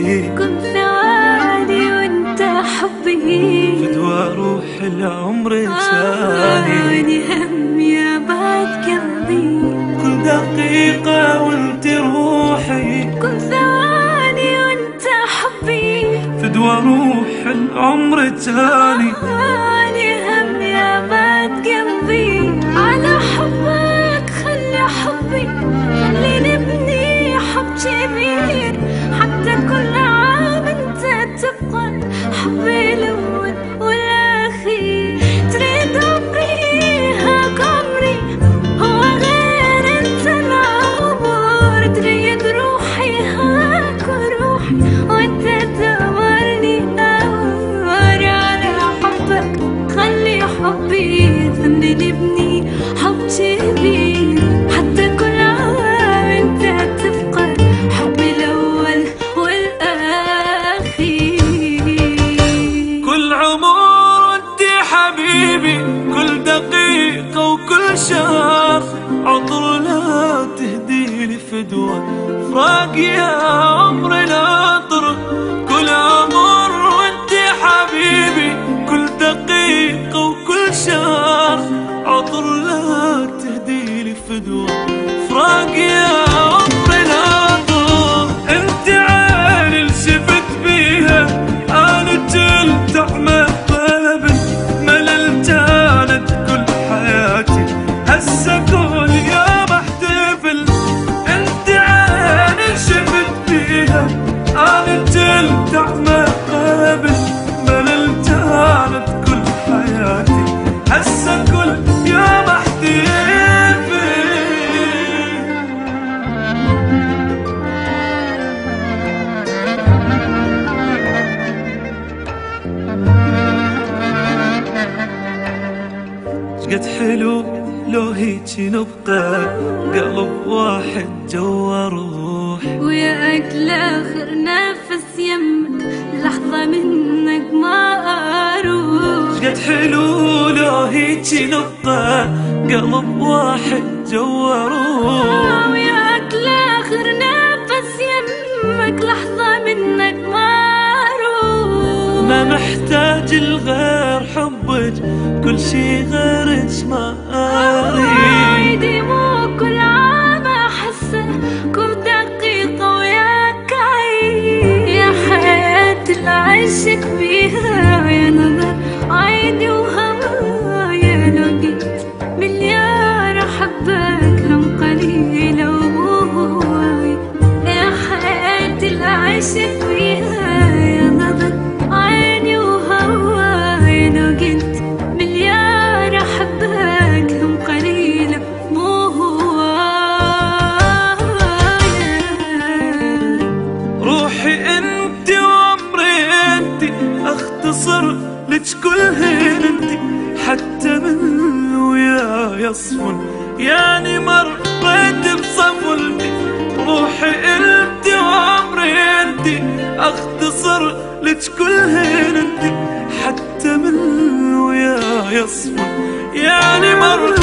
قلبي، كل ثواني وانت حبي، فدوى روح العمر تاني. همي يا بعد قلبي، كل دقيقة وانت روحي، كل ثواني وانت حبي، فدوى روح العمر تاني. همي يا بعد قلبي، على حبك خلي حبي، خلي نبني حب كبير، حتى كل عام انت تبقى حبي الاول والاخير. تريد عمري هاك عمري، هو غير انت العمر، تريد روحي هاك روحي، وانت تأمرني أمر. على حبك خلي حبي، خلي نبني حب كبير، حتى كل عام انت تبقى حبي الاول والاخير. كل عمر وانت حبيبي، كل دقيقة وكل شهر عطر لا تهدي لي فدوى فراق يا عمر العطر. كل عمر وانت حبيبي، كل دقيقة وكل شهر عطر لا تهدي لي فدوى فراق يا عمر العطر. انت عين اللي شفت بيها انا تلتعمى قلبي، ملل كانت كل حياتي هسه كل يوم احتفل. انت عين اللي شفت بيها انا تلتعمى قلبي، ملل كانت كل حياتي هسه كل يوم احتفل. شقد حلو لو هيجي نبقى قلب واحد جوا روح، ويا أجل آخر نفس يمك لحظة منك ما أروح. شقد حلو لو هيجي نبقى قلب واحد جوا روح، ويا أجل آخر نفس يمك لحظة منك ما أروح. ما محتاج الغير حبك، كل شي غيرك ما أريد. عيدي مو كل عام أحسه، كل دقيقة وياك عيد، يا حياة العشق بيها، يا نظر عيني وهوايا، لو جيت مليار أحبك هم قليلة وهواي، يا حياة العشق بيها، يا نظر عيني وهواي، لو جيت مليار أحبك هم قليلة مو هواي. روحي انت وعمري انت، اختصر لك كل هين انت، حتى من ويا يصفن يعني مريت بصفلتي. روحي انت وعمري انت، اختصر لك كل هين انت، حتى من ويا يصفن يعني مريت